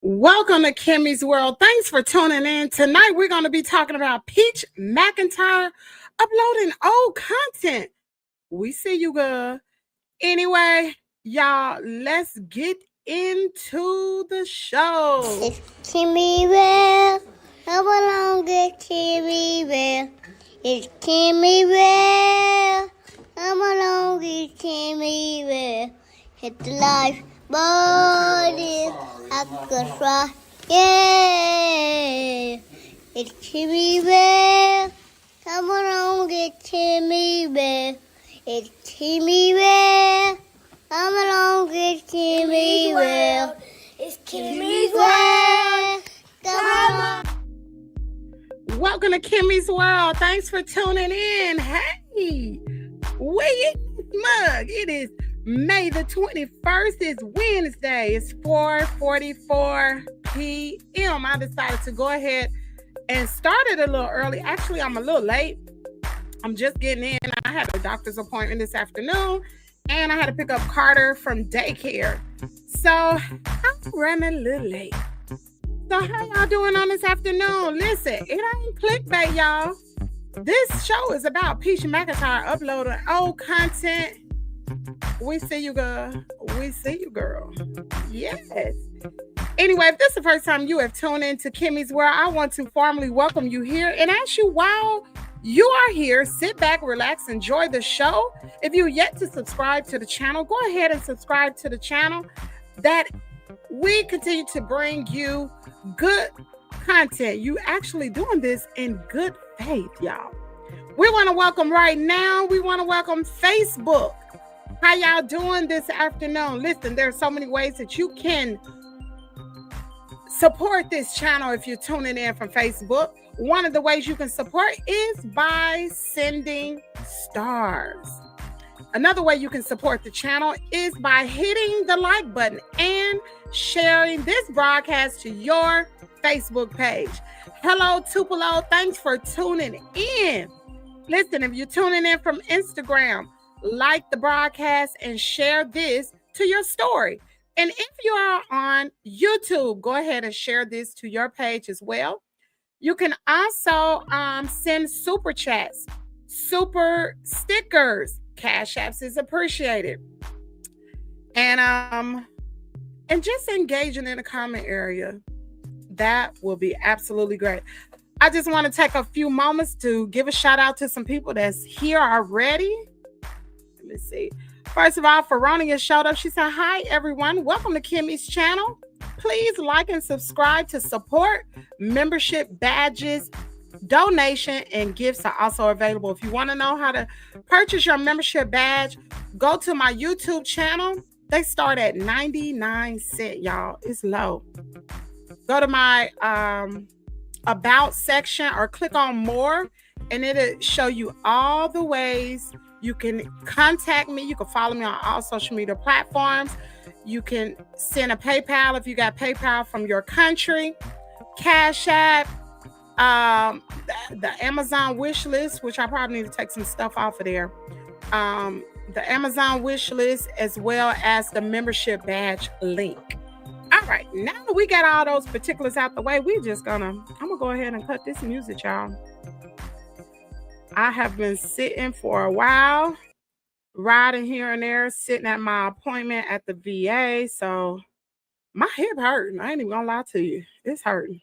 Welcome to Kimmy's World. Thanks for tuning in. Tonight we're going to be talking about Peach McIntyre uploading old content. We see you, girl. Anyway, y'all, let's get into the show. It's Kimmy World. Come along with Kimmy World. It's Kimmy World. Come along with Kimmy World. Hit the life body. I could try. Yeah. It's Kimmy World. Come along with Kimmy World. It's Kimmy World. Come along with Kimmy World. It's Kimmy's World. Come on. Welcome to Kimmy's World. Thanks for tuning in. Hey, we in this mug. It is May the 21st. It's Wednesday. It's 4:44 p.m. I decided to go ahead and start it a little early. Actually, I'm a little late. I'm just getting in. I had a doctor's appointment this afternoon, and I had to pick up Carter from daycare. So I'm running a little late. So how y'all doing on this afternoon? Listen, it ain't clickbait, y'all. This show is about Peach McIntyre uploading old content. We see you, girl. We see you, girl. Yes. Anyway, if this is the first time you have tuned in to Kimmy's World, I want to formally welcome you here and ask you, while you are here, sit back, relax, enjoy the show. If you're yet to subscribe to the channel, go ahead and subscribe to the channel. That we continue to bring you good content. You actually doing this in good faith, y'all. We want to welcome right now. We want to welcome Facebook. How y'all doing this afternoon? Listen, there are so many ways that you can support this channel if you're tuning in from Facebook. One of the ways you can support is by sending stars. Another way you can support the channel is by hitting the like button and sharing this broadcast to your Facebook page. Hello, Tupelo. Thanks for tuning in. Listen, if you're tuning in from Instagram, like the broadcast and share this to your story. And if you are on YouTube, go ahead and share this to your page as well. You can also send super chats, super stickers. Cash apps is appreciated. And just engaging in the comment area. That will be absolutely great. I just want to take a few moments to give a shout out to some people that's here already. Let me see. First of all, Veronica showed up. She said, hi, everyone. Welcome to Kimmy's channel. Please like and subscribe to support. Membership badges, donation, and gifts are also available. If you want to know how to purchase your membership badge, go to my YouTube channel. They start at 99 cents, y'all. It's low. Go to my about section or click on more, and it'll show you all the ways you can contact me. You can follow me on all social media platforms. You can send a PayPal if you got PayPal from your country. Cash App, the Amazon wish list, which I probably need to take some stuff off of there. The Amazon wish list, as well as the membership badge link. All right, now that we got all those particulars out the way, I'm gonna go ahead and cut this music, y'all. I have been sitting for a while, riding here and there, sitting at my appointment at the VA. So my hip hurting. I ain't even gonna lie to you. It's hurting.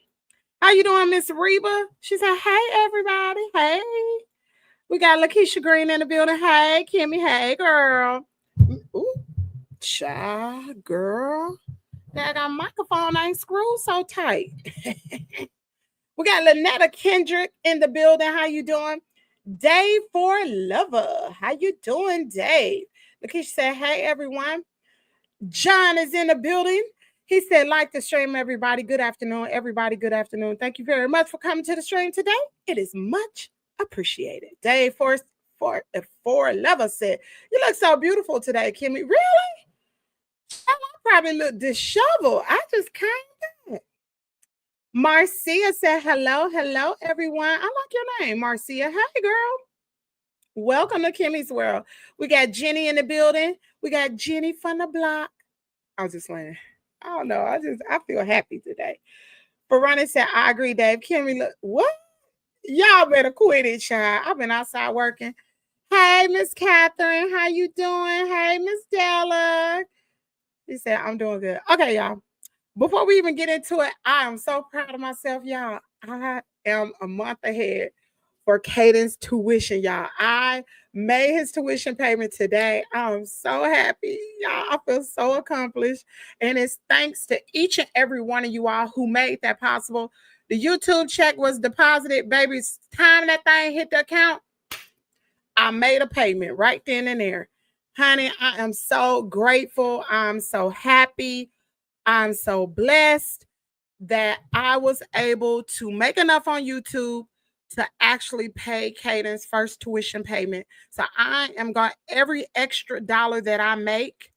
How you doing, Miss Reba? She said, hey, everybody. Hey. We got Lakeisha Green in the building. Hey, Kimmy. Hey, girl. Ooh, child, girl. That microphone ain't screwed so tight. We got Lynetta Kendrick in the building. How you doing? Dave for Lover. How you doing, Dave? Lakeisha said, hey, everyone. John is in the building. He said, like the stream, everybody. Good afternoon, everybody. Good afternoon. Thank you very much for coming to the stream today. It is much appreciated. Dave for Lover said, you look so beautiful today, Kimmy. Really? I probably look disheveled. I just came back. Marcia said, hello, everyone. I like your name, Marcia. Hey, girl. Welcome to Kimmy's World. We got Jenny in the building. We got Jenny from the block. I was just playing. I don't know. I feel happy today. Veronica said, I agree, Dave. Kimmy, look, what? Y'all better quit it, child. I've been outside working. Hey, Miss Catherine, how you doing? Hey, Miss Della. She said, I'm doing good. Okay, y'all. Before we even get into it, I am so proud of myself, y'all. I am a month ahead for Caden's tuition, y'all. I made his tuition payment today. I'm so happy, y'all. I feel so accomplished. And it's thanks to each and every one of you all who made that possible. The YouTube check was deposited, baby's time that thing hit the account. I made a payment right then and there. Honey, I am so grateful. I'm so happy. I'm so blessed that I was able to make enough on YouTube to actually pay Caden's first tuition payment. So I am going every extra dollar that I make,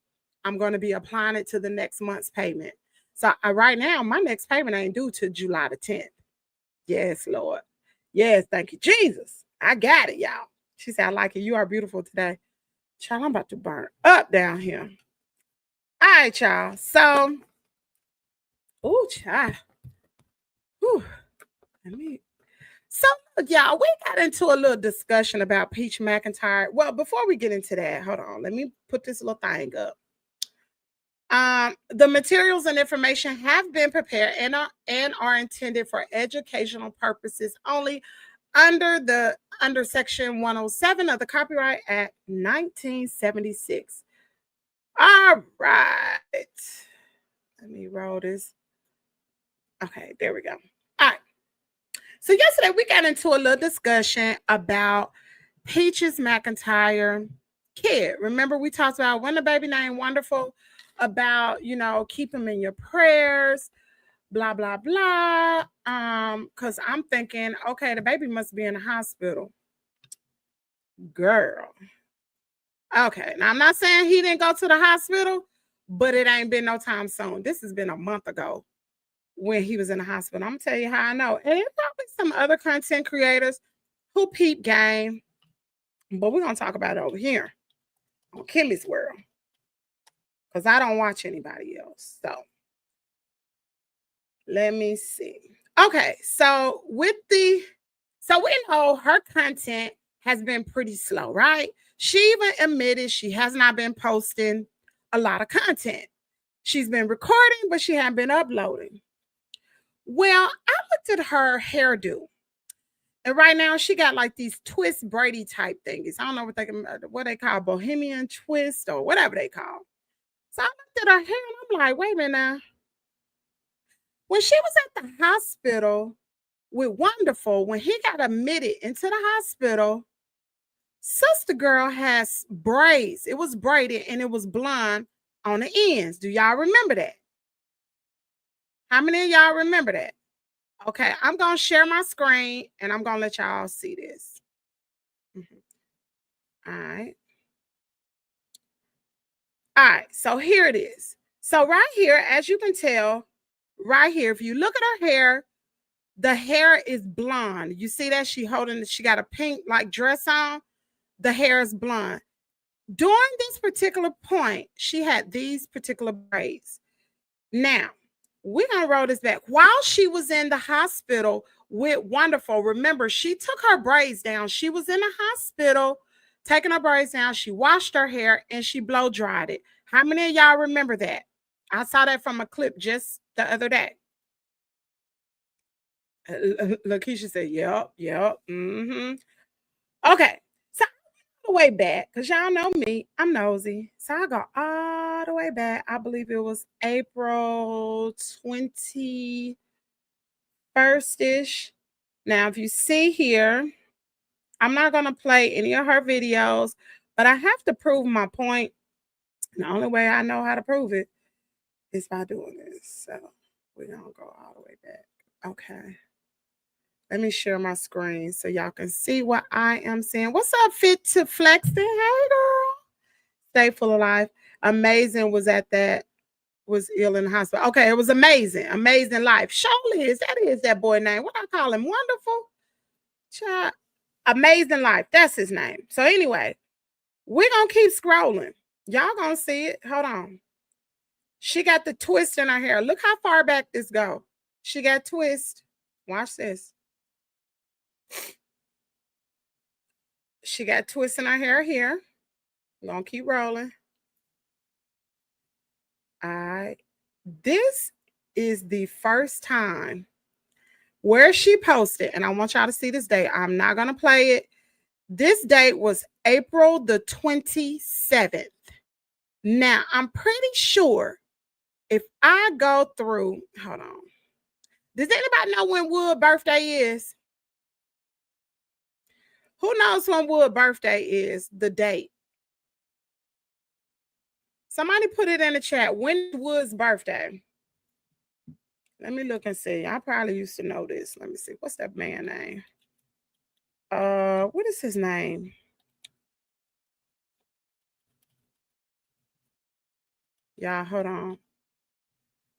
I'm going to be applying it to the next month's payment. So right now, my next payment ain't due till July the 10th. Yes, Lord. Yes, thank you, Jesus. I got it, y'all. She said, I like it. You are beautiful today. Child, I'm about to burn up down here. All right, y'all. So, oh, child. Whew. So, look, y'all, we got into a little discussion about Peach McIntyre. Well, before we get into that, hold on. Let me put this little thing up. The materials and information have been prepared and are intended for educational purposes only under Section 107 of the Copyright Act 1976. All right. Let me roll this. Okay, there we go. All right. So yesterday we got into a little discussion about Peaches McIntyre kid. Remember we talked about when the baby named Wonderful, about, keep him in your prayers, blah, blah, blah. Because I'm thinking, okay, the baby must be in the hospital. Girl. Okay, now I'm not saying he didn't go to the hospital, but it ain't been no time soon. This has been a month ago when he was in the hospital. I'm gonna tell you how I know. And there's probably some other content creators who peep game, but we're gonna talk about it over here on Kelly's World, because I don't watch anybody else. So let me see. Okay, so we know her content has been pretty slow, right? She even admitted she has not been posting a lot of content. She's been recording, but she hasn't been uploading. Well, I looked at her hairdo, and right now she got like these twist Brady type things. I don't know what they call Bohemian twist or whatever they call. So I looked at her hair and I'm like, wait a minute now. When she was at the hospital with Wonderful, when he got admitted into the hospital, Sister Girl has braids. It was braided and it was blonde on the ends. Do y'all remember that? How many of y'all remember that? Okay, I'm going to share my screen and I'm going to let y'all see this. All right. All right, so here it is. So right here, as you can tell, right here, if you look at her hair, the hair is blonde. You see that? She got a pink like dress on. The hair is blonde. During this particular point, she had these particular braids. Now, we're going to roll this back. While she was in the hospital with Wonderful, remember, she took her braids down. She was in the hospital taking her braids down. She washed her hair and she blow dried it. How many of y'all remember that? I saw that from a clip just the other day. Lakeisha said, yep. Mm-hmm. Okay. So the way back, because y'all know me, I'm nosy. So I go all the way back. I believe it was April 21st-ish. Now, if you see here, I'm not going to play any of her videos, but I have to prove my point. The only way I know how to prove it is by doing this. So we're going to go all the way back. Okay. Let me share my screen so y'all can see what I am seeing. What's up, Fit to Flexing? Hey, girl. Stay full of life. Amazing was ill in the hospital. Okay, it was amazing. Amazing life. Surely that is that boy name. What I call him? Wonderful. Child. Amazing life. That's his name. So anyway, we're going to keep scrolling. Y'all going to see it. Hold on. She got the twist in her hair. Look how far back this go. She got twist. Watch this. She got twist in her hair here. I'm gonna keep rolling. All right. This is the first time where she posted, and I want y'all to see this date. I'm not gonna play it. This date was April the 27th. Now, I'm pretty sure if I go through, hold on. Does anybody know when Wood's birthday is? Who knows when Wood's birthday is? The date. Somebody put it in the chat. When is Wood's birthday? Let me look and see. I probably used to know this. Let me see. What's that man's name? What is his name? Y'all, hold on.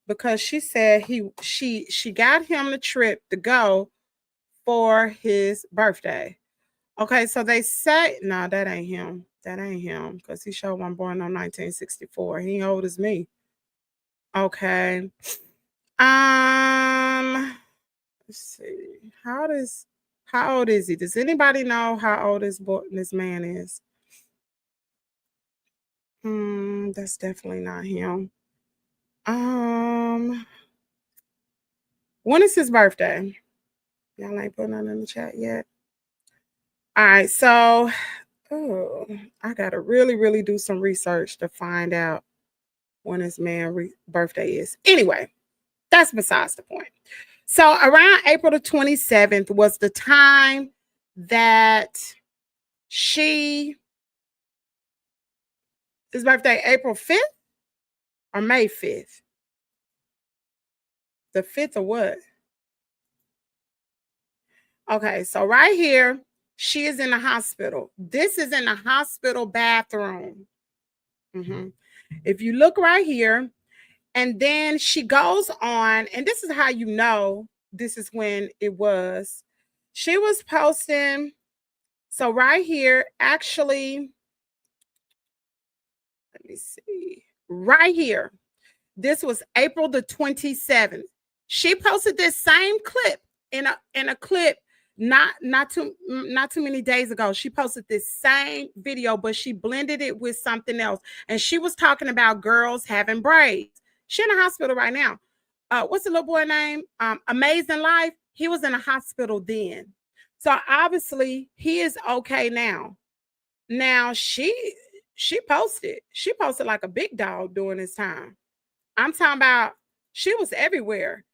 Because she said she got him the trip to go for his birthday. Okay, so they say no, that ain't him. That ain't him because he showed one born on 1964. He old as me. Okay. Let's see. How old is he? Does anybody know how old this man is? That's definitely not him. When is his birthday? Y'all ain't putting that in the chat yet. All right, so I gotta really do some research to find out when his man's birthday is. Anyway, that's besides the point. So around April the 27th was the time that his birthday, April 5th or May 5th? The 5th or what? Okay, so right here, she is in the hospital. This is in the hospital bathroom. If you look right here, and then she goes on, and this is how you know this is when it was. She was posting. So right here, actually, let me see. Right here, this was April the 27th. She posted this same clip in a clip not too many days ago. She posted this same video, but she blended it with something else. And she was talking about girls having braids. She's in the hospital right now. What's the little boy name? Amazing Life. He was in a hospital then. So obviously he is okay now. Now she posted like a big dog during this time. I'm talking about she was everywhere.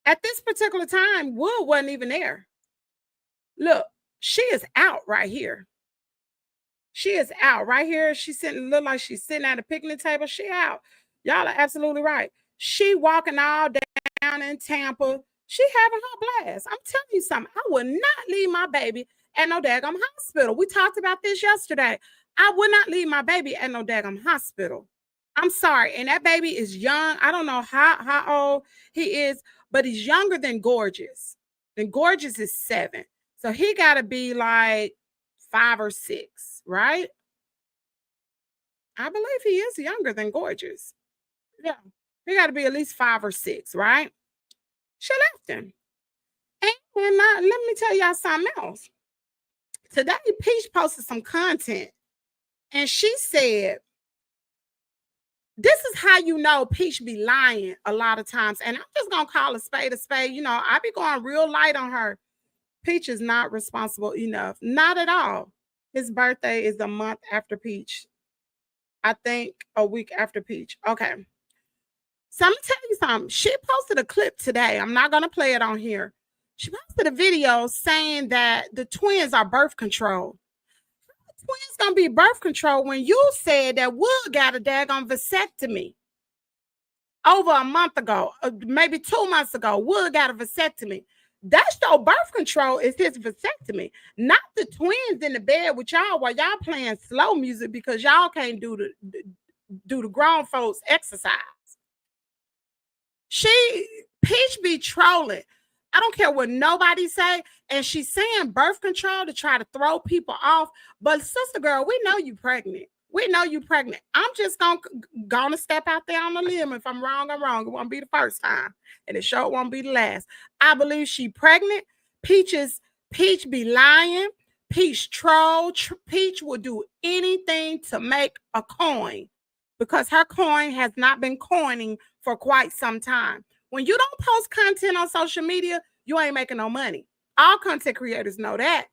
At this particular time, Wood wasn't even there. Look, she is out right here. She is out right here. She's sitting, look like she's sitting at a picnic table. She out. Y'all are absolutely right. She walking all down in Tampa. She having her blast. I'm telling you something. I would not leave my baby at no daggum hospital. We talked about this yesterday. I would not leave my baby at no daggum hospital. I'm sorry. And that baby is young. I don't know how old he is, but he's younger than Gorgeous. And Gorgeous is 7. So he got to be like 5 or 6, right? I believe he is younger than Gorgeous. Yeah. He got to be at least 5 or 6, right? She left him. And let me tell y'all something else. Today, Peach posted some content. And she said, this is how you know Peach be lying a lot of times. And I'm just going to call a spade a spade. You know, I be going real light on her. Peach is not responsible enough. Not at all. His birthday is a month after Peach. I think a week after Peach. Okay. So I'm going to tell you something. She posted a clip today. I'm not going to play it on here. She posted a video saying that the twins are birth control. The twins going to be birth control when you said that Wood got a daggone vasectomy over a month ago, maybe 2 months ago. Wood got a vasectomy. That's your birth control is his vasectomy, not the twins in the bed with y'all while y'all playing slow music because y'all can't do the grown folks exercise. Peach be trolling. I don't care what nobody say. And she's saying birth control to try to throw people off. But sister girl, we know you pregnant. We know you pregnant. I'm just gonna step out there on the limb. If I'm wrong, I'm wrong. It won't be the first time, and it sure won't be the last. I believe she pregnant. Peach be lying. Peach troll. Peach will do anything to make a coin because her coin has not been coining for quite some time. When you don't post content on social media, you ain't making no money. All content creators know that.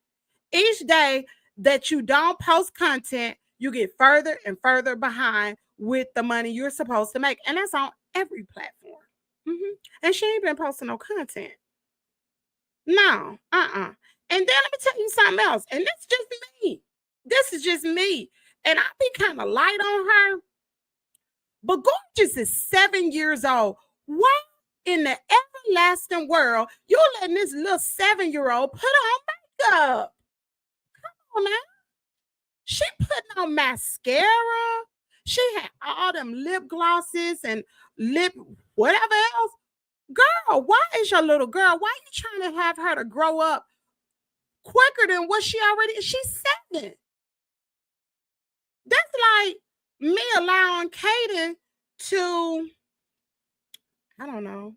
Each day that you don't post content, you get further and further behind with the money you're supposed to make. And that's on every platform. And she ain't been posting no content. No, And then let me tell you something else. And this is just me. This is just me. And I be kind of light on her. But Gorgeous is 7 years old. Why in the everlasting world you letting this little 7-year-old put on makeup? Come on now. She putting on mascara. She had all them lip glosses and lip whatever else. Girl, why is your little girl? Why are you trying to have her to grow up quicker than what she already is? She's 7. That's like me allowing Kaden to, I don't know.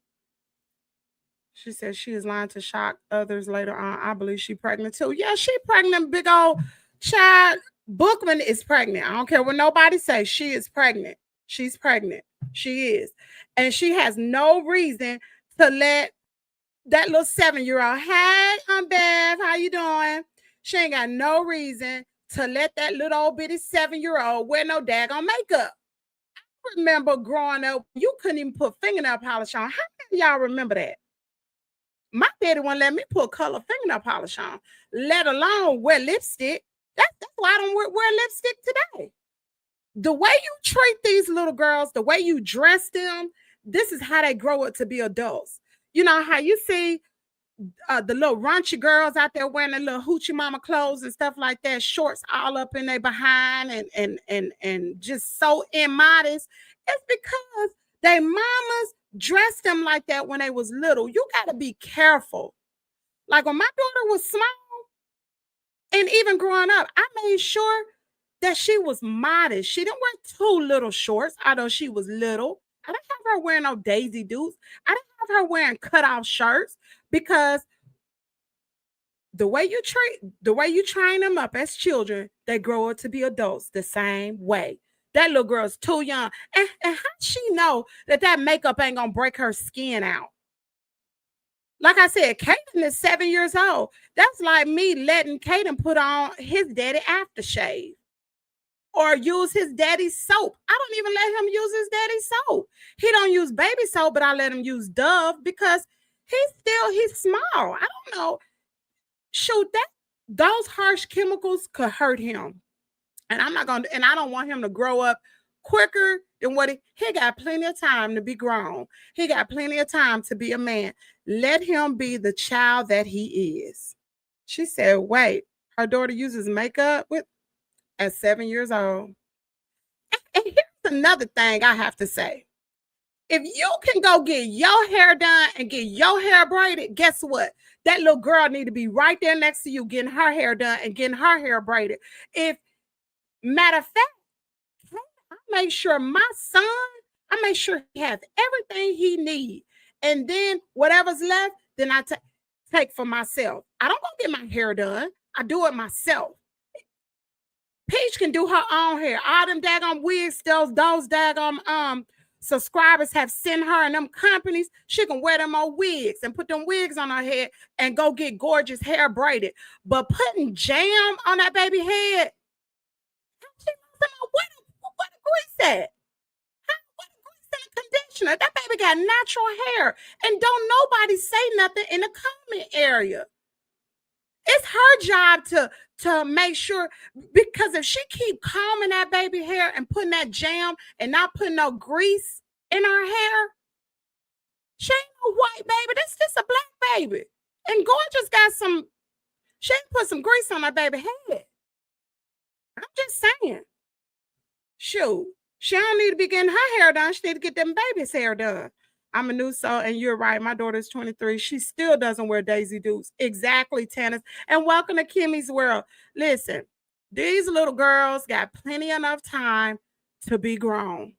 She said she is lying to shock others later on. I believe she's pregnant too. Yeah, she pregnant, big old child. Bookman is pregnant. I don't care what nobody says. She is pregnant. She's pregnant. She is. And she has no reason to let that little 7-year-old, hey, I'm Bev, how you doing? She ain't got no reason to let that little old bitty 7-year-old wear no daggone makeup. I remember growing up, you couldn't even put fingernail polish on. How many of y'all remember that? My daddy wouldn't let me put color fingernail polish on, let alone wear lipstick. That's why I don't wear lipstick today. The way you treat these little girls, the way you dress them, this is how they grow up to be adults. You know how you see the little raunchy girls out there wearing the little hoochie mama clothes and stuff like that, shorts all up in their behind and just so immodest. It's because they mamas dressed them like that when they was little. You got to be careful. Like when my daughter was small, and even growing up, I made sure that she was modest. She didn't wear too little shorts, although she was little. I didn't have her wearing no Daisy Dukes. I didn't have her wearing cutoff shirts because the way you train them up as children, they grow up to be adults the same way. That little girl's too young. And how does she know that makeup ain't gonna break her skin out? Like I said, Kaden is 7 years old. That's like me letting Kaden put on his daddy aftershave or use his daddy's soap. I don't even let him use his daddy's soap. He don't use baby soap, but I let him use Dove because he's small. I don't know. Shoot, those harsh chemicals could hurt him. And I don't want him to grow up quicker than what he got plenty of time to be grown. He got plenty of time to be a man. Let him be the child that he is. She said, wait, her daughter uses makeup at 7 years old. And here's another thing I have to say. If you can go get your hair done and get your hair braided, guess what? That little girl need to be right there next to you getting her hair done and getting her hair braided. Matter of fact, I make sure he has everything he needs. And then whatever's left, then I take for myself. I don't go get my hair done. I do it myself. Peach can do her own hair. All them daggone wigs, those daggone subscribers have sent her and them companies. She can wear them old wigs and put them wigs on her head and go get gorgeous hair braided. But putting jam on that baby head, what the grease at? What the grease and conditioner? That baby got natural hair. And don't nobody say nothing in the comment area. It's her job to make sure, because if she keep combing that baby hair and putting that jam and not putting no grease in her hair, she ain't no white baby. This a black baby. And Gorgeous she ain't put some grease on her baby head. I'm just saying. Shoot, she don't need to be getting her hair done. She need to get them baby's hair done. I'm a new soul, and you're right. My daughter's 23. She still doesn't wear Daisy Dukes. Exactly, Tannis. And welcome to Kimmy's World. Listen, These little girls got plenty enough time to be grown.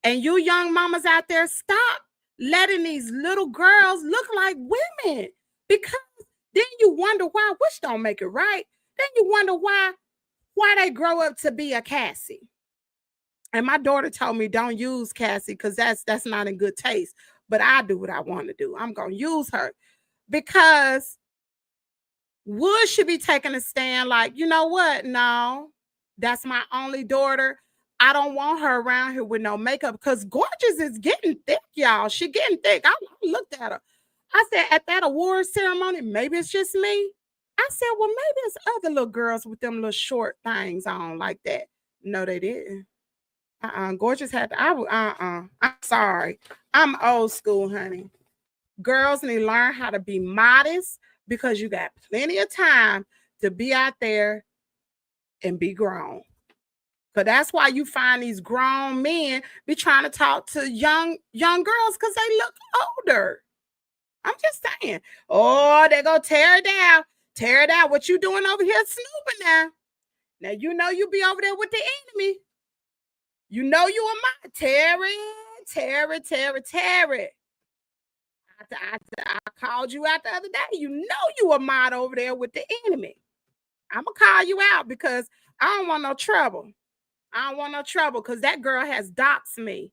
And you young mamas out there, stop letting these little girls look like women, because then you wonder why, which don't make it right. Then you wonder why they grow up to be a Cassie. And my daughter told me don't use Cassie because that's not in good taste. But I do what I want to do. I'm gonna use her because Wood should be taking a stand like, you know what? No, that's my only daughter. I don't want her around here with no makeup because Gorgeous is getting thick, y'all. She getting thick. I looked at her. I said, at that award ceremony, maybe it's just me. I said, well, maybe it's other little girls with them little short things on like that. No, they didn't. Gorgeous had to, I'm sorry. I'm old school, honey. Girls need to learn how to be modest because you got plenty of time to be out there and be grown. Because that's why you find these grown men be trying to talk to young girls because they look older. I'm just saying. Oh, they go tear it down. Tear it down. What you doing over here snooping now? Now you know you be over there with the enemy. You know you a mod. Tear it. I called you out the other day. You know you a mod over there with the enemy. I'm going to call you out because I don't want no trouble. I don't want no trouble because that girl has doxed me.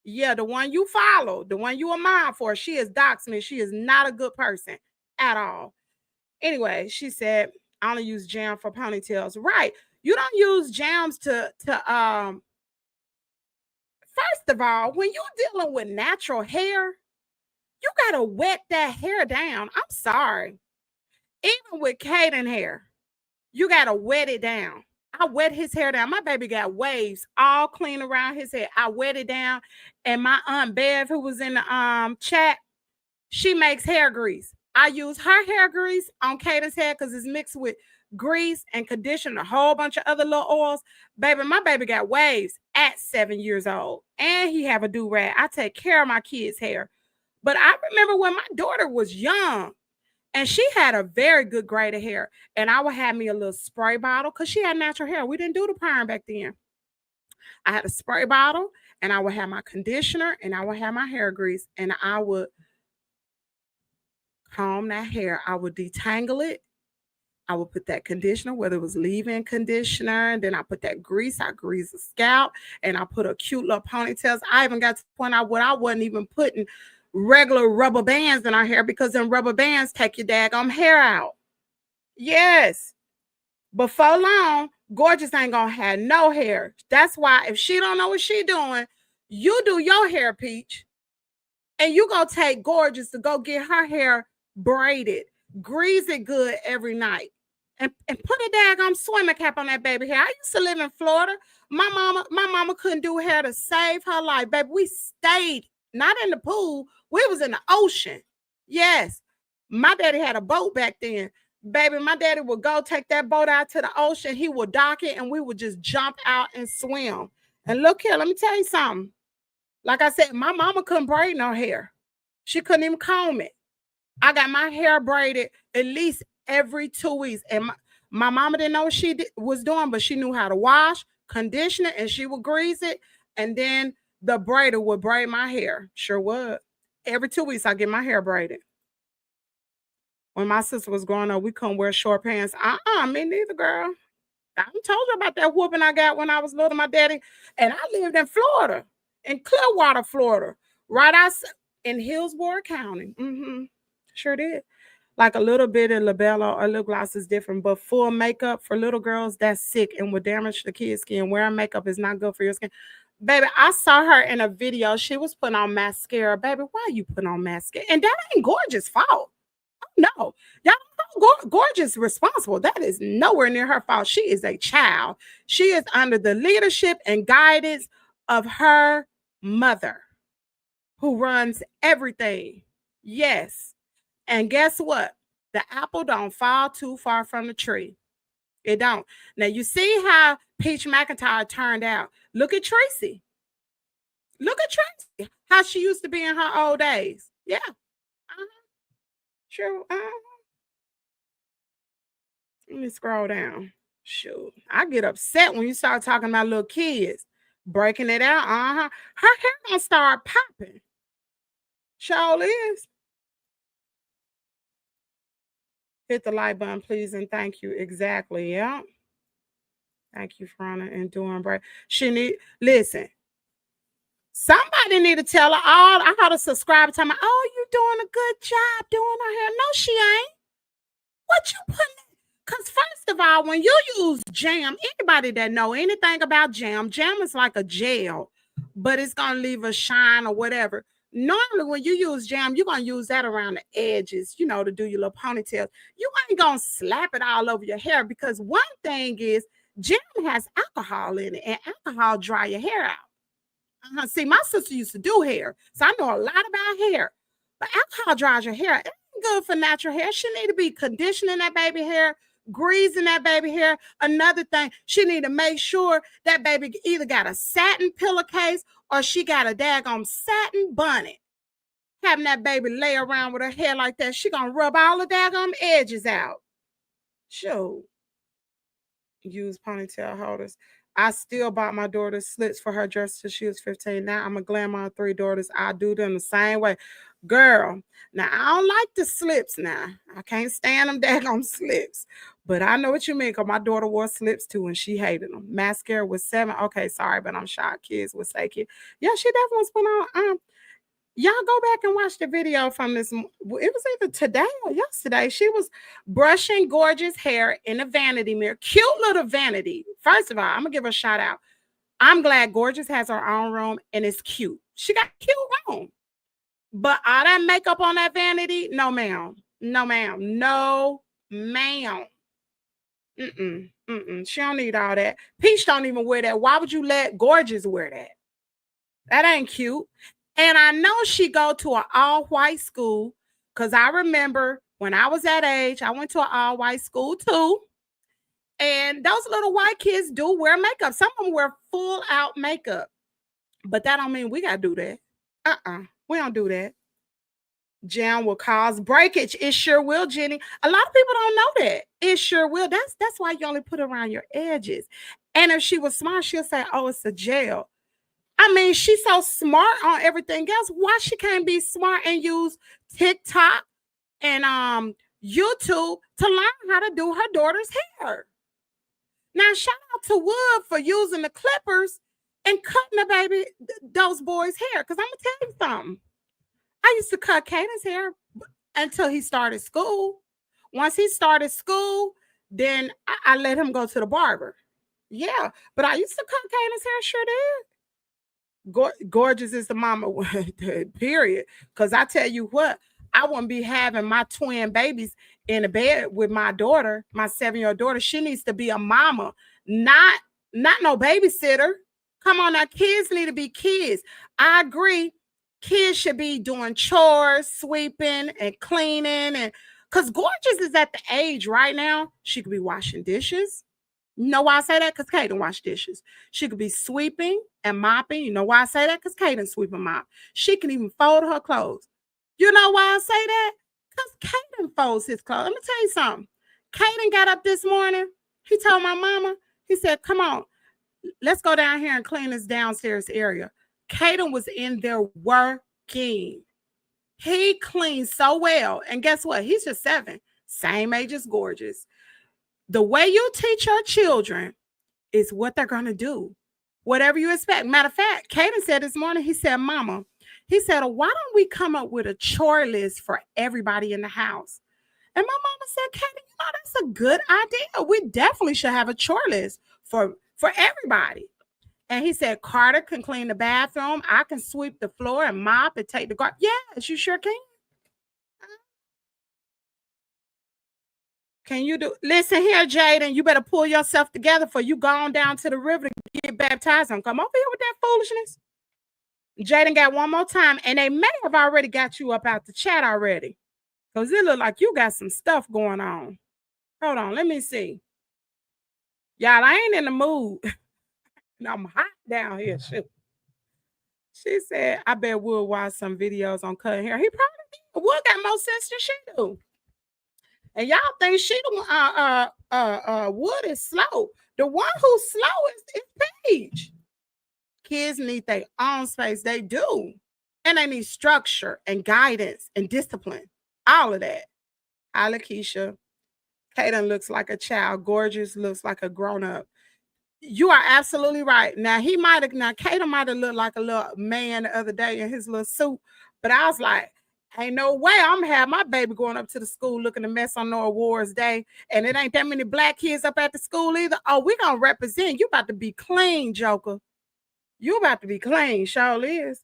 Yeah, the one you follow, the one you a mod for, she has doxed me. She is not a good person at all. Anyway, she said, I only use jam for ponytails. Right. You don't use jams to first of all, when you're dealing with natural hair, you gotta wet that hair down. I'm sorry. Even with Caden hair, you gotta wet it down. I wet his hair down. My baby got waves all clean around his head. I wet it down. And my Aunt Bev, who was in the chat, she makes hair grease. I use her hair grease on Caden's hair because it's mixed with grease and conditioner, a whole bunch of other little oils. Baby, my baby got waves at 7 years old. And he have a do-rag. I take care of my kids' hair. But I remember when my daughter was young and she had a very good grade of hair. And I would have me a little spray bottle because she had natural hair. We didn't do the perm back then. I had a spray bottle and I would have my conditioner and I would have my hair grease and I would comb that hair. I would detangle it. I would put that conditioner, whether it was leave-in conditioner, and then I put that grease. I grease the scalp and I put a cute little ponytails. I even got to the point I wasn't even putting regular rubber bands in our hair because then rubber bands take your daggone hair out. Yes. Before long, Gorgeous ain't gonna have no hair. That's why if she don't know what she doing, you do your hair, Peach. And you gonna take Gorgeous to go get her hair braided. Grease it good every night. And put a daggone swimming cap on that baby hair. I used to live in Florida. My mama couldn't do hair to save her life. Baby, we stayed not in the pool. We was in the ocean. Yes. My daddy had a boat back then. Baby, my daddy would go take that boat out to the ocean. He would dock it and we would just jump out and swim. And look here, let me tell you something. Like I said, my mama couldn't braid no hair. She couldn't even comb it. I got my hair braided at least every 2 weeks. And my mama didn't know what she was doing, but she knew how to wash, condition it, and she would grease it. And then the braider would braid my hair. Sure would. Every 2 weeks, I get my hair braided. When my sister was growing up, we couldn't wear short pants. Me neither, girl. I told you about that whooping I got when I was little, my daddy. And I lived in Florida, in Clearwater, Florida, right outside in Hillsborough County. Sure did. Like a little bit of labella or lip gloss is different, but full makeup for little girls, that's sick and would damage the kid's skin. Wearing makeup is not good for your skin. Baby, I saw her in a video. She was putting on mascara. Baby, why you putting on mascara? And that ain't Gorgeous' fault. No, y'all don't know Gorgeous responsible. That is nowhere near her fault. She is a child. She is under the leadership and guidance of her mother, who runs everything. Yes. And guess what? The apple don't fall too far from the tree. It don't. Now, you see how Peach McIntyre turned out. Look at Tracy. Look at Tracy. How she used to be in her old days. Yeah. Sure. Let me scroll down. Shoot, I get upset when you start talking about little kids, breaking it out. Her hair gonna start popping. Sure is. Hit the like button, please, and thank you. Exactly. Yeah. Thank you, Frona, and doing break. She need listen. Somebody need to tell her all. I gotta subscribe to me. Oh, you doing a good job doing her hair. No, she ain't. What you putting? Because first of all, when you use jam, anybody that know anything about jam is like a gel, but it's gonna leave a shine or whatever. Normally, when you use jam, you're gonna use that around the edges, to do your little ponytails. You ain't gonna slap it all over your hair because one thing is jam has alcohol in it, and alcohol dry your hair out. See, my sister used to do hair, so I know a lot about hair. But alcohol dries your hair. It ain't good for natural hair. She need to be conditioning that baby hair, greasing that baby hair. Another thing, she need to make sure that baby either got a satin pillowcase or she got a daggone satin bonnet. Having that baby lay around with her hair like that, she gonna rub all the daggone edges out. Sure. Use ponytail holders. I still bought my daughter slits for her dress till she was 15. Now I'm a grandma of 3 daughters. I do them the same way. Girl, now I don't like the slips now. I can't stand them daggone slips. But I know what you mean because my daughter wore slips too and she hated them. Mascara was 7. Okay, sorry, but I'm shocked kids would say kid. Yeah, she definitely was put on. Y'all go back and watch the video from this. It was either today or yesterday. She was brushing Gorgeous hair in a vanity mirror. Cute little vanity. First of all, I'm going to give her a shout out. I'm glad Gorgeous has her own room and it's cute. She got a cute room. But all that makeup on that vanity, no, ma'am. No, ma'am. No, ma'am. She don't need all that. Peach don't even wear that. Why would you let Gorgeous wear that? That ain't cute. And I know she go to an all-white school because I remember when I was that age, I went to an all-white school too. And those little white kids do wear makeup. Some of them wear full-out makeup. But that don't mean we got to do that. We don't do that. Jam will cause breakage. It sure will, Jenny. A lot of people don't know that. It sure will. That's why you only put it around your edges. And if she was smart, she'll say, oh, it's a gel. I mean, she's so smart on everything else. Why she can't be smart and use TikTok and YouTube to learn how to do her daughter's hair? Now, shout out to Wood for using the clippers and cutting those boys' hair. Because I'm going to tell you something. I used to cut Caden's hair until he started school. Once he started school, then I let him go to the barber. Yeah, but I used to cut Caden's hair, sure did. Gorgeous is the mama, period. Because I tell you what, I wouldn't be having my twin babies in the bed with my daughter, my 7-year-old daughter. She needs to be a mama, not no babysitter. Come on now, kids need to be kids. I agree. Kids should be doing chores, sweeping and cleaning. And because Gorgeous is at the age right now, she could be washing dishes. You know why I say that? Because Kaden wash dishes. She could be sweeping and mopping. You know why I say that? Because Kaden sweep and mop. She can even fold her clothes. You know why I say that? Because Kaden folds his clothes. Let me tell you something. Kaden got up this morning. He told my mama, he said, come on, let's go down here and clean this downstairs area. Kaden was in there working. He cleaned so well. And guess what? He's just 7. Same age as Gorgeous. The way you teach your children is what they're going to do. Whatever you expect. Matter of fact, Kaden said this morning, he said, Mama, he said, why don't we come up with a chore list for everybody in the house? And my mama said, Kaden, that's a good idea. We definitely should have a chore list for everybody. And he said, Carter can clean the bathroom. I can sweep the floor and mop and take the garbage. Yes, you sure can. Can you do? Listen here, Jaden. You better pull yourself together for you going down to the river to get baptized and come over here with that foolishness. Jaden got one more time, and they may have already got you up out the chat already, because it look like you got some stuff going on. Hold on, let me see. Y'all, I ain't in the mood. I'm hot down here. Shoot. She said, I bet Wood watch some videos on cutting hair. He probably did. Wood got more sense than she do. And y'all think she the one, Wood is slow. The one who's slow is Paige. Kids need their own space. They do. And they need structure and guidance and discipline. All of that. Hi, Lakeisha. Kaden looks like a child. Gorgeous looks like a grown-up. You are absolutely right. Now Kaden might have looked like a little man the other day in his little suit, but I was like, ain't no way I'm gonna have my baby going up to the school looking a mess on no awards day. And it ain't that many black kids up at the school either. Oh, we gonna represent. You about to be clean, Joker. You about to be clean, sure is.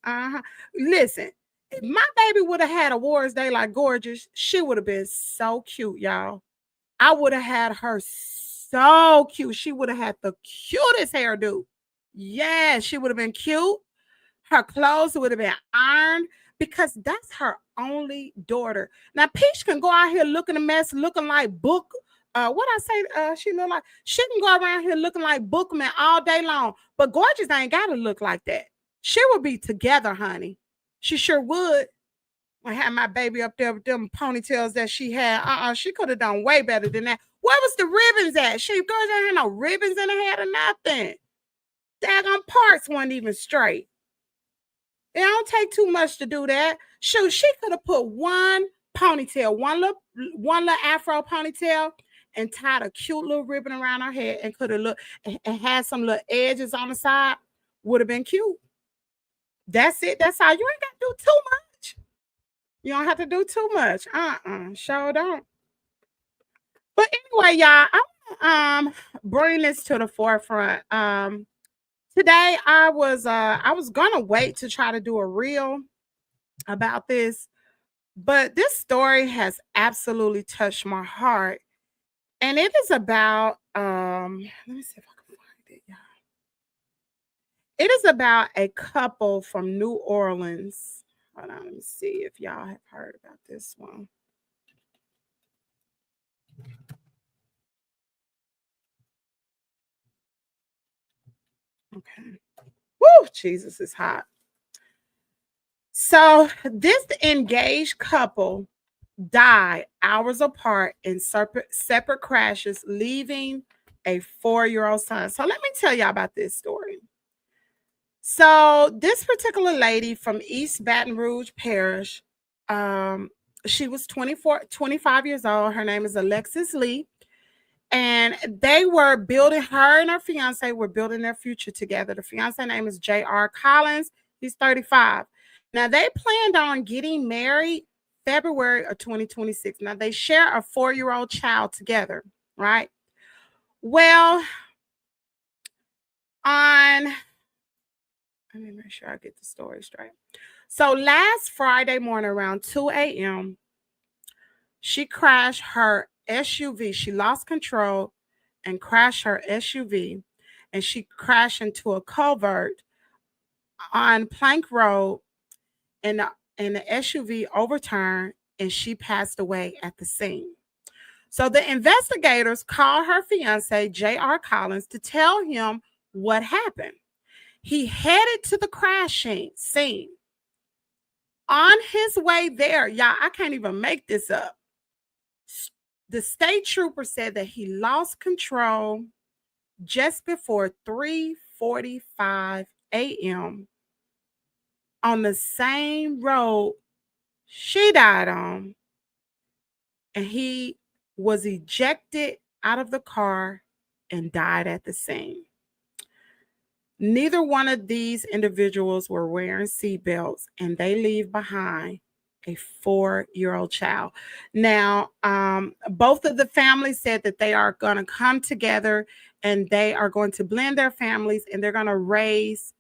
Listen, if my baby would have had awards day like Gorgeous, she would have been so cute, y'all. I would have had her so cute. She would have had the cutest hairdo. Yeah, she would have been cute. Her clothes would have been ironed because that's her only daughter. Now, Peach can go out here looking a mess, looking like Book. What I say? She look like she can go around here looking like Bookman all day long. But Gorgeous ain't gotta look like that. She would be together, honey. She sure would. I had my baby up there with them ponytails that she had. She could have done way better than that. Where was the ribbons at? She girls ain't had no ribbons in her head or nothing. Daggone parts weren't even straight. It don't take too much to do that. Shoot, she could have put one ponytail, one little afro ponytail, and tied a cute little ribbon around her head and could have looked and had some little edges on the side. Would have been cute. That's it. That's all. You ain't got to do too much. You don't have to do too much. Sure don't. But anyway, y'all, I'm bring this to the forefront. Today I was gonna wait to try to do a reel about this, but this story has absolutely touched my heart. And it is about let me see if I can find it, y'all. It is about a couple from New Orleans. Hold on, let me see if y'all have heard about this one. Okay. Woo, Jesus is hot. So this engaged couple died hours apart in separate crashes, leaving a 4-year-old son. So let me tell y'all about this story. So this particular lady from East Baton Rouge Parish, she was 25 years old. Her name is Alexis Lee. And they were building, her and her fiance were building their future together. The fiance name is J.R. Collins. He's 35. Now, they planned on getting married February of 2026. Now, they share a 4-year-old child together, right? Well, let me make sure I get the story straight. So last Friday morning around 2 a.m., she crashed her SUV. She lost control and crashed her SUV, and she crashed into a culvert on Plank Road, and the SUV overturned, and she passed away at the scene. So the investigators called her fiance, J.R. Collins, to tell him what happened. He headed to the crash scene. On his way there, y'all, I can't even make this up. The state trooper said that he lost control just before 3:45 a.m. on the same road she died on, and he was ejected out of the car and died at the scene. Neither one of these individuals were wearing seatbelts, and they leave behind a 4-year-old child. Now, both of the families said that they are going to come together and they are going to blend their families and they're going to raise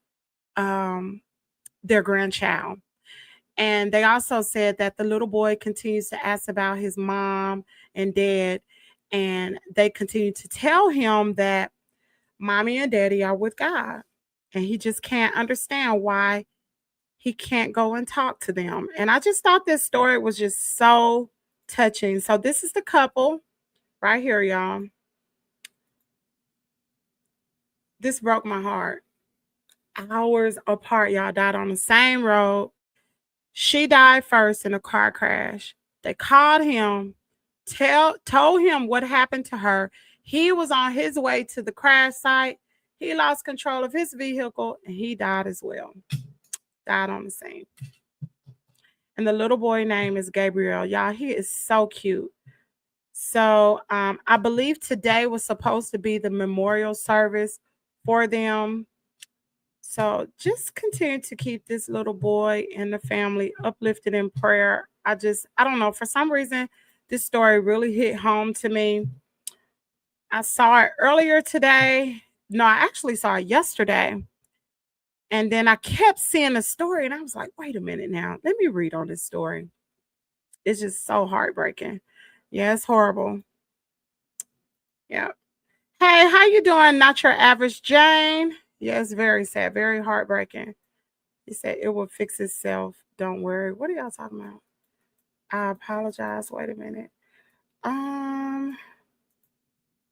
their grandchild. And they also said that the little boy continues to ask about his mom and dad, and they continue to tell him that mommy and daddy are with God, and he just can't understand why he can't go and talk to them. And I just thought this story was just so touching. So this is the couple right here, y'all. This broke my heart. Hours apart, y'all died on the same road. She died first in a car crash. They called him told him what happened to her. He was on his way to the crash site. He lost control of his vehicle and he died as well. Died on the scene. And the little boy name is Gabriel. Y'all, he is so cute. So I believe today was supposed to be the memorial service for them. So just continue to keep this little boy and the family uplifted in prayer. I don't know, for some reason, this story really hit home to me. I saw it earlier today. No, I actually saw it yesterday. And then I kept seeing the story and I was like, wait a minute now. Let me read on this story. It's just so heartbreaking. Yeah, it's horrible. Yeah. Hey, how you doing? Not your average Jane. Yeah, it's very sad, very heartbreaking. He said it will fix itself. Don't worry. What are y'all talking about? I apologize. Wait a minute. I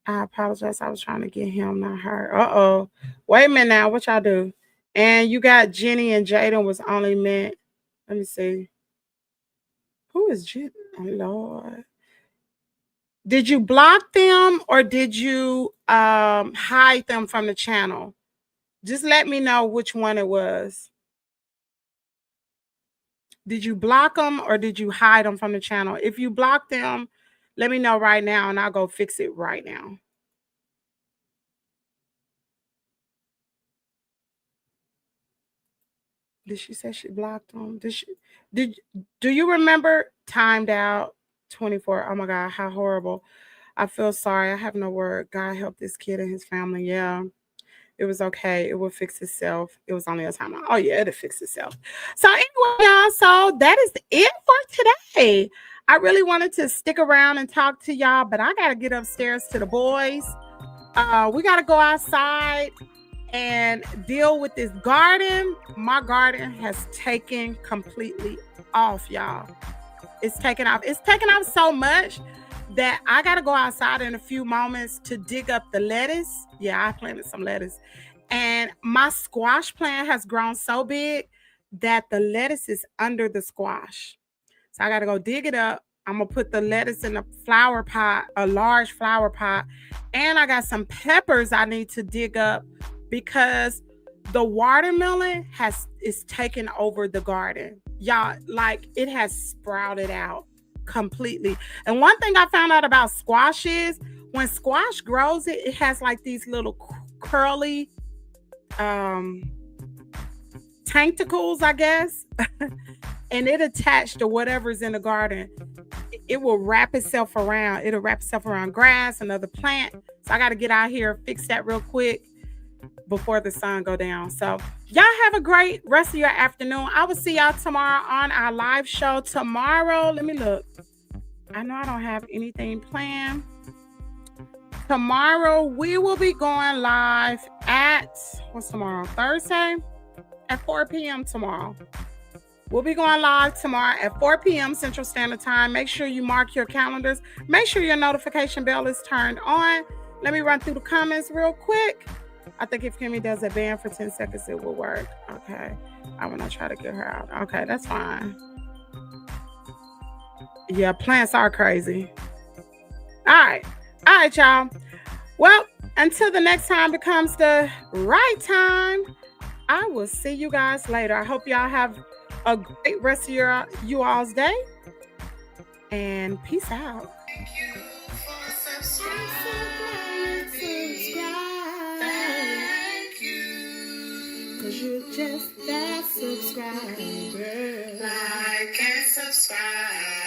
apologize. I was trying to get him, not her. Uh-oh. Wait a minute now. What y'all do? And you got Jenny and Jaden was only meant. Let me see. Who is Jenny? Oh, Lord. Did you block them or did you hide them from the channel? Just let me know which one it was. Did you block them or did you hide them from the channel? If you blocked them, let me know right now and I'll go fix it right now. Did she say she blocked them? Do you remember timed out 24? Oh my God, how horrible. I feel sorry. I have no word. God help this kid and his family. Yeah. It was okay. It will fix itself. It was only a time. Oh, yeah, it'll fix itself. So anyway, y'all, so that is it for today. I really wanted to stick around and talk to y'all, but I got to get upstairs to the boys. We got to go outside and deal with this garden. My garden has taken completely off, y'all. It's taken off. It's taken off so much that I got to go outside in a few moments to dig up the lettuce. Yeah, I planted some lettuce. And my squash plant has grown so big that the lettuce is under the squash. So I got to go dig it up. I'm going to put the lettuce in a flower pot, a large flower pot. And I got some peppers I need to dig up because the watermelon is taking over the garden. Y'all, like it has sprouted out completely. And one thing I found out about squash is when squash grows, it has like these little curly tentacles, I guess. And it attached to whatever's in the garden. It will wrap itself around. It'll wrap itself around grass, another plant. So I got to get out here, fix that real quick before the sun go down. So y'all have a great rest of your afternoon. I will see y'all tomorrow on our live show. Tomorrow, let me look. I know I don't have anything planned. Tomorrow, we will be going live at, what's tomorrow? Thursday? At 4 p.m. tomorrow. We'll be going live tomorrow at 4 p.m. Central Standard Time. Make sure you mark your calendars. Make sure your notification bell is turned on. Let me run through the comments real quick. I think if Kimmy does a band for 10 seconds, it will work. Okay. I want to try to get her out. Okay, that's fine. Yeah, plants are crazy. All right. All right, y'all. Well, until the next time becomes the right time, I will see you guys later. I hope y'all have a great rest of you all's day. And peace out. Thank you for subscribing. Thank you. 'Cause you're just that subscriber. Like and subscribe.